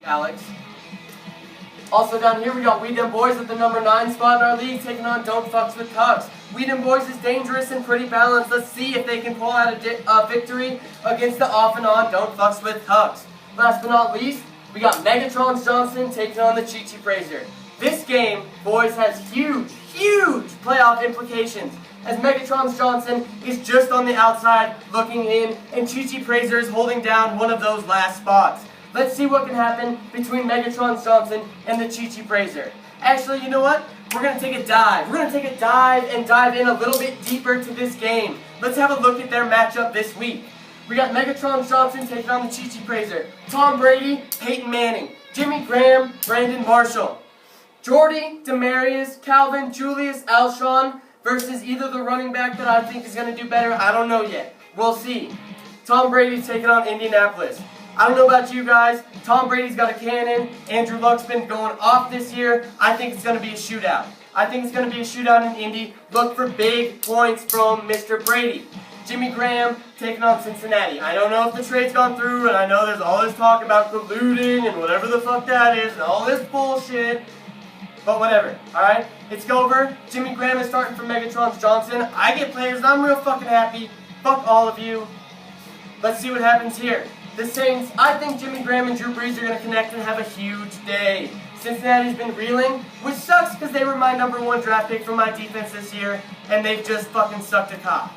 Alex. Also down here we got We Dem Boys at the number 9 spot in our league taking on Don't Fucks with Tugs. We Dem Boys is dangerous and pretty balanced. Let's see if they can pull out a victory against the off and on Don't Fucks with Tugs. Last but not least, we got Megatron's Johnson taking on the Chi Chi Fraser. This game, boys, has huge playoff implications, as Megatron's Johnson is just on the outside looking in, and Chi Chi Fraser is holding down one of those last spots. Let's see what can happen between Megatron's Johnson and the Chi Chi Fraser. Actually, you know what? We're going to take a dive. We're going to take a dive and dive in a little bit deeper to this game. Let's have a look at their matchup this week. We got Megatron's Johnson taking on the Chi Chi Fraser. Tom Brady, Peyton Manning. Jimmy Graham, Brandon Marshall. Jordy, Demarius, Calvin, Julius, Alshon versus either the running back that I think is going to do better. I don't know yet. We'll see. Tom Brady's taking on Indianapolis. I don't know about you guys. Tom Brady's got a cannon. Andrew Luck's been going off this year. I think it's going to be a shootout. I think it's going to be a shootout in Indy. Look for big points from Mr. Brady. Jimmy Graham taking on Cincinnati. I don't know if the trade's gone through, and I know there's all this talk about colluding and whatever the fuck that is and all this bullshit. But whatever, alright? It's over. Jimmy Graham is starting for Megatron's Johnson. I get players and I'm real fucking happy. Fuck all of you. Let's see what happens here. The Saints, I think Jimmy Graham and Drew Brees are going to connect and have a huge day. Cincinnati's been reeling, which sucks because they were my number 1 draft pick for my defense this year, and they've just fucking sucked a cock.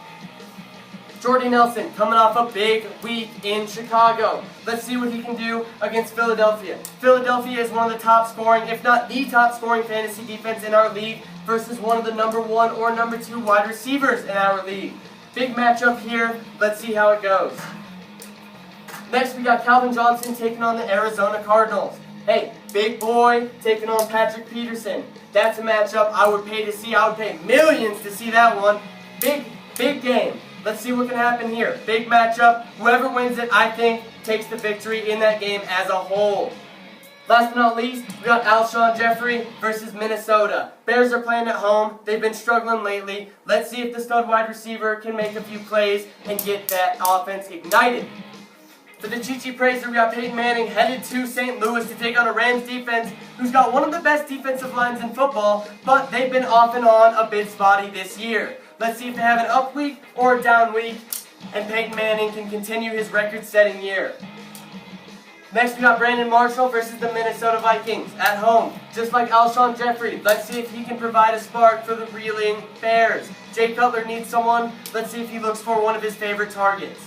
Jordy Nelson coming off a big week in Chicago. Let's see what he can do against Philadelphia. Philadelphia is one of the top scoring, if not the top scoring fantasy defense in our league versus one of the number 1 or number 2 wide receivers in our league. Big matchup here. Let's see how it goes. Next, we got Calvin Johnson taking on the Arizona Cardinals. Hey, big boy taking on Patrick Peterson. That's a matchup I would pay to see. I would pay millions to see that one. Big game. Let's see what can happen here. Big matchup. Whoever wins it, I think, takes the victory in that game as a whole. Last but not least, we got Alshon Jeffrey versus Minnesota. Bears are playing at home. They've been struggling lately. Let's see if the stud wide receiver can make a few plays and get that offense ignited. For the Chi Chi Fraser, we got Peyton Manning headed to St. Louis to take on a Rams defense who's got one of the best defensive lines in football, but they've been off and on a bit spotty this year. Let's see if they have an up week or a down week, and Peyton Manning can continue his record-setting year. Next, we got Brandon Marshall versus the Minnesota Vikings at home. Just like Alshon Jeffrey, let's see if he can provide a spark for the reeling Bears. Jay Cutler needs someone. Let's see if he looks for one of his favorite targets.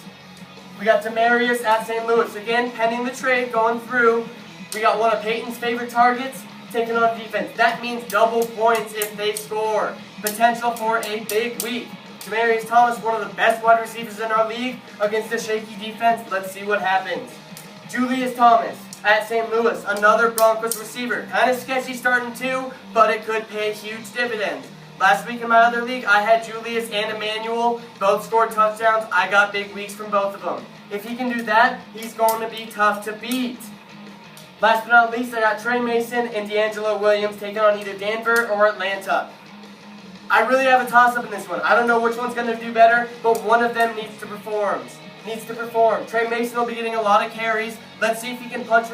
We got Demarius at St. Louis. Again, pending the trade going through. We got one of Peyton's favorite targets taking on defense. That means double points if they score. Potential for a big week. Demaryius Thomas, one of the best wide receivers in our league, against a shaky defense. Let's see what happens. Julius Thomas at St. Louis, another Broncos receiver. Kind of sketchy starting too, but it could pay huge dividends. Last week in my other league, I had Julius and Emmanuel. Both scored touchdowns. I got big weeks from both of them. If he can do that, he's going to be tough to beat. Last but not least, I got Trey Mason and D'Angelo Williams taking on either Denver or Atlanta. I really have a toss-up in this one. I don't know which one's going to do better, but one of them needs to perform. Trey Mason will be getting a lot of carries. Let's see if he can punch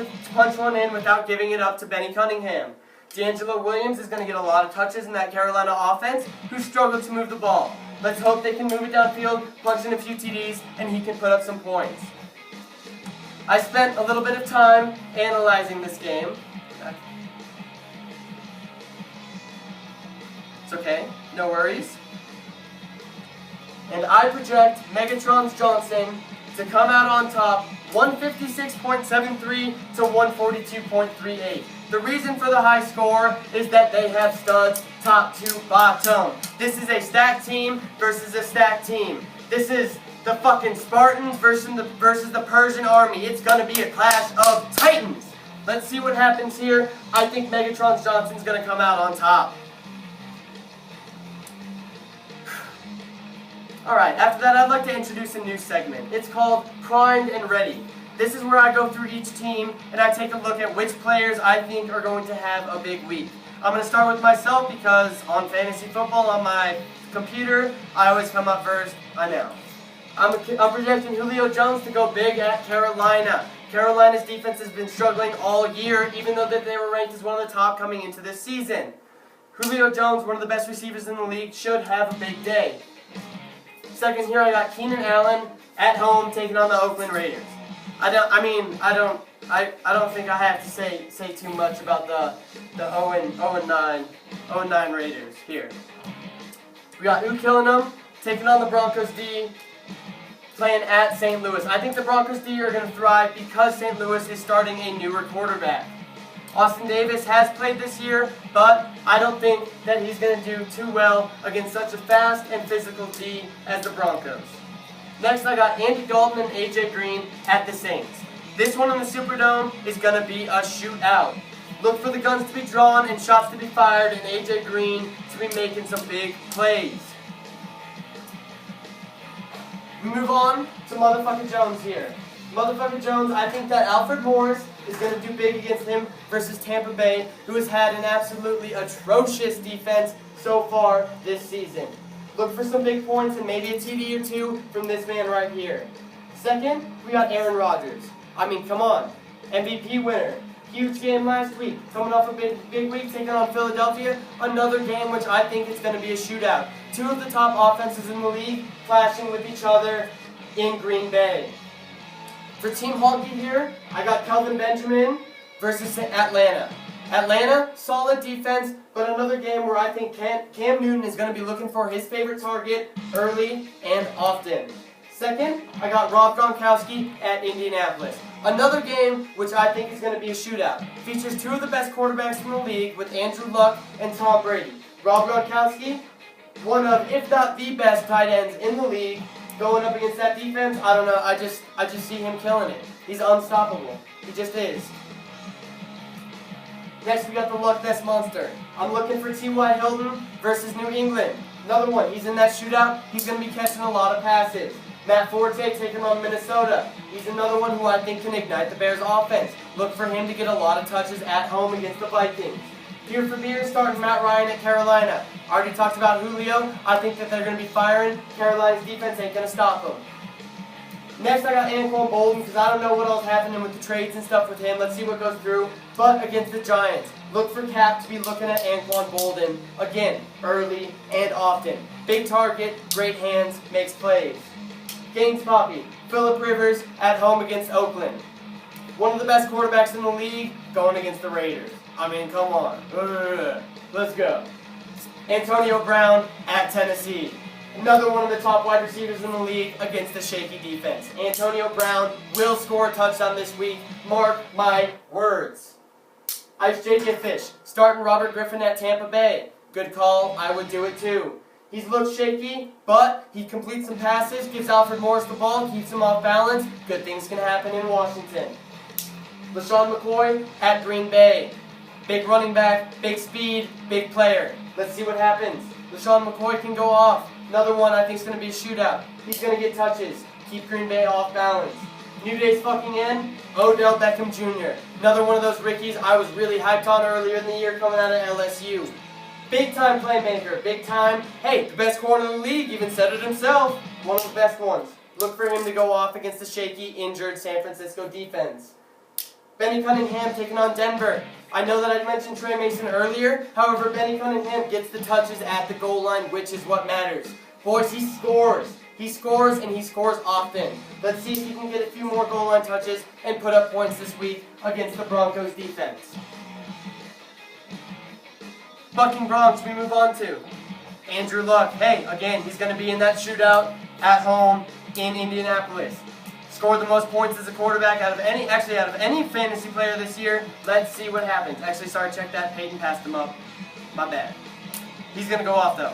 one in without giving it up to Benny Cunningham. D'Angelo Williams is going to get a lot of touches in that Carolina offense, who struggled to move the ball. Let's hope they can move it downfield, punch in a few TDs, and he can put up some points. I spent a little bit of time analyzing this game. It's okay, no worries. And I project Megatron's Johnson to come out on top 156.73 to 142.38. The reason for the high score is that they have studs top to bottom. This is a stacked team versus a stacked team. This is the fucking Spartans versus the Persian army. It's going to be a clash of titans. Let's see what happens here. I think Megatron's Johnson's going to come out on top. Alright, after that I'd like to introduce a new segment. It's called Primed and Ready. This is where I go through each team and I take a look at which players I think are going to have a big week. I'm going to start with myself because on fantasy football on my computer, I always come up first. I know. I'm projecting Julio Jones to go big at Carolina. Carolina's defense has been struggling all year, even though they were ranked as one of the top coming into this season. Julio Jones, one of the best receivers in the league, should have a big day. Second here, I got Keenan Allen at home taking on the Oakland Raiders. I don't think I have to say too much about the 0-9 Raiders here. We got Killenham taking on the Broncos D, playing at St. Louis. I think the Broncos D are going to thrive because St. Louis is starting a newer quarterback. Austin Davis has played this year, but I don't think that he's going to do too well against such a fast and physical D as the Broncos. Next, I got Andy Dalton and AJ Green at the Saints. This one in the Superdome is going to be a shootout. Look for the guns to be drawn and shots to be fired and AJ Green to be making some big plays. We move on to Motherfucker Jones here. Motherfucker Jones, I think that Alfred Morris is going to do big against him versus Tampa Bay, who has had an absolutely atrocious defense so far this season. Look for some big points and maybe a TD or two from this man right here. Second, we got Aaron Rodgers. I mean, come on. MVP winner. Huge game last week. Coming off a big week, taking on Philadelphia. Another game which I think is going to be a shootout. Two of the top offenses in the league clashing with each other in Green Bay. For Team Honky here, I got Kelvin Benjamin versus Atlanta. Atlanta, solid defense, but another game where I think Cam Newton is going to be looking for his favorite target early and often. Second, I got Rob Gronkowski at Indianapolis. Another game which I think is going to be a shootout. Features two of the best quarterbacks in the league with Andrew Luck and Tom Brady. Rob Gronkowski, one of, if not the best tight ends in the league, going up against that defense, I don't know, I just see him killing it. He's unstoppable. He just is. Next, we got the Luck Nest Monster. I'm looking for T.Y. Hilton versus New England. Another one. He's in that shootout. He's going to be catching a lot of passes. Matt Forte taking on Minnesota. He's another one who I think can ignite the Bears' offense. Look for him to get a lot of touches at home against the Vikings. Here for beer, starting Matt Ryan at Carolina. Already talked about Julio. I think that they're going to be firing. Carolina's defense ain't going to stop them. Next, I got Anquan Boldin because I don't know what else happening with the trades and stuff with him. Let's see what goes through. But against the Giants, look for Cap to be looking at Anquan Boldin again, early and often. Big target, great hands, makes plays. Gaines Poppy, Phillip Rivers at home against Oakland. One of the best quarterbacks in the league going against the Raiders. I mean, come on. Let's go. Antonio Brown at Tennessee. Another one of the top wide receivers in the league against the shaky defense. Antonio Brown will score a touchdown this week. Mark my words. Ice J.J. Fish, starting Robert Griffin at Tampa Bay. Good call. I would do it too. He's looked shaky, but he completes some passes, gives Alfred Morris the ball, keeps him off balance. Good things can happen in Washington. LaShawn McCoy at Green Bay. Big running back, big speed, big player. Let's see what happens. LaShawn McCoy can go off. Another one I think is going to be a shootout. He's going to get touches. Keep Green Bay off balance. New Day's fucking in. Odell Beckham Jr. Another one of those rookies I was really hyped on earlier in the year coming out of LSU. Big time playmaker. Big time. Hey, the best corner in the league even said it himself. One of the best ones. Look for him to go off against the shaky, injured San Francisco defense. Benny Cunningham taking on Denver. I know that I mentioned Trey Mason earlier. However, Benny Cunningham gets the touches at the goal line, which is what matters. Boys, he scores. He scores, and he scores often. Let's see if he can get a few more goal line touches and put up points this week against the Broncos defense. Bucking Bronx, we move on to Andrew Luck. Hey, again, he's going to be in that shootout at home in Indianapolis. Scored the most points as a quarterback out of any fantasy player this year. Let's see what happens. Actually, sorry, check that. Peyton passed him up. My bad. He's going to go off, though.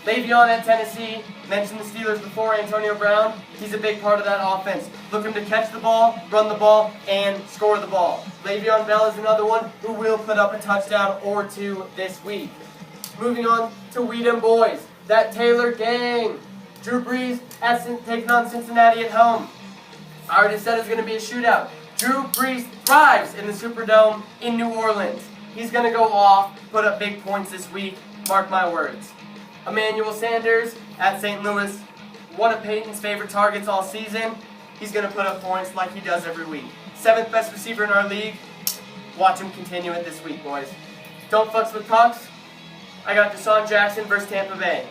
Le'Veon at Tennessee. Mentioned the Steelers before, Antonio Brown. He's a big part of that offense. Looking to catch the ball, run the ball, and score the ball. Le'Veon Bell is another one who will put up a touchdown or two this week. Moving on to Weedham Boys. That Taylor gang. Drew Brees taking on Cincinnati at home. I already said it's going to be a shootout. Drew Brees thrives in the Superdome in New Orleans. He's going to go off, put up big points this week. Mark my words. Emmanuel Sanders at St. Louis. One of Peyton's favorite targets all season. He's going to put up points like he does every week. 7th best receiver in our league. Watch him continue it this week, boys. Don't fucks with pucks. I got DeSean Jackson versus Tampa Bay.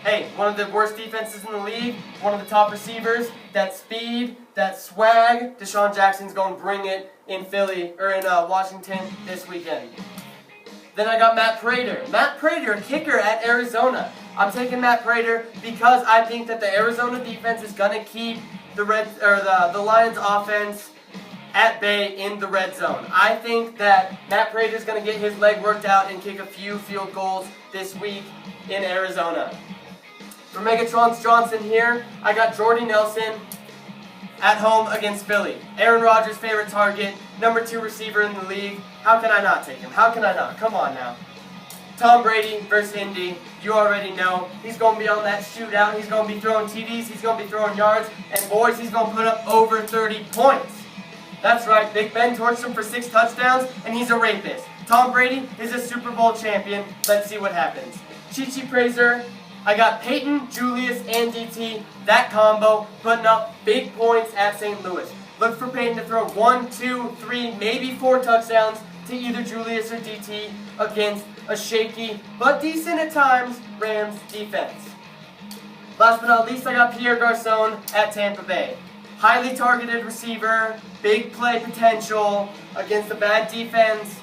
Hey, one of the worst defenses in the league, one of the top receivers, that speed, that swag. DeSean Jackson's going to bring it in Philly, or in Washington this weekend. Then I got Matt Prater. Matt Prater, kicker at Arizona. I'm taking Matt Prater because I think that the Arizona defense is going to keep the Lions offense at bay in the red zone. I think that Matt Prater is going to get his leg worked out and kick a few field goals this week in Arizona. For Megatron's Johnson here, I got Jordy Nelson at home against Philly. Aaron Rodgers' favorite target, number 2 receiver in the league. How can I not take him? How can I not? Come on now. Tom Brady versus Indy. You already know. He's going to be on that shootout. He's going to be throwing TDs. He's going to be throwing yards. And boys, he's going to put up over 30 points. That's right. Big Ben torched him for 6 touchdowns, and he's a rapist. Tom Brady is a Super Bowl champion. Let's see what happens. Chichi Praiser. I got Peyton, Julius, and DT, that combo, putting up big points at St. Louis. Look for Peyton to throw 1, 2, 3, maybe 4 touchdowns to either Julius or DT against a shaky, but decent at times, Rams defense. Last but not least, I got Pierre Garçon at Tampa Bay. Highly targeted receiver, big play potential against a bad defense.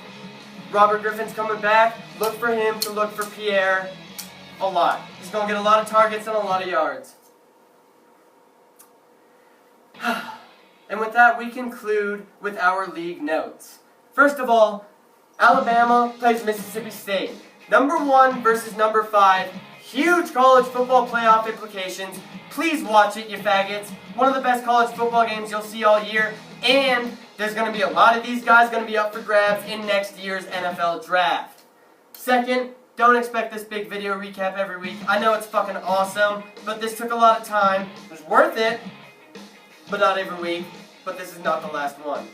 Robert Griffin's coming back. Look for him to look for Pierre a lot. He's going to get a lot of targets and a lot of yards. And with that, we conclude with our league notes. First of all, Alabama plays Mississippi State. Number 1 versus number 5. Huge college football playoff implications. Please watch it, you faggots. One of the best college football games you'll see all year. And there's going to be a lot of these guys going to be up for grabs in next year's NFL draft. Second, don't expect this big video recap every week. I know it's fucking awesome, but this took a lot of time. It was worth it, but not every week. But this is not the last one.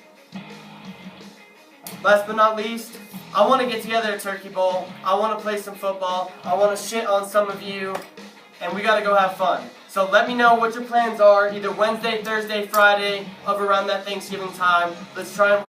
Last but not least, I want to get together at Turkey Bowl. I want to play some football. I want to shit on some of you, and we got to go have fun. So let me know what your plans are, either Wednesday, Thursday, Friday, of around that Thanksgiving time. Let's try and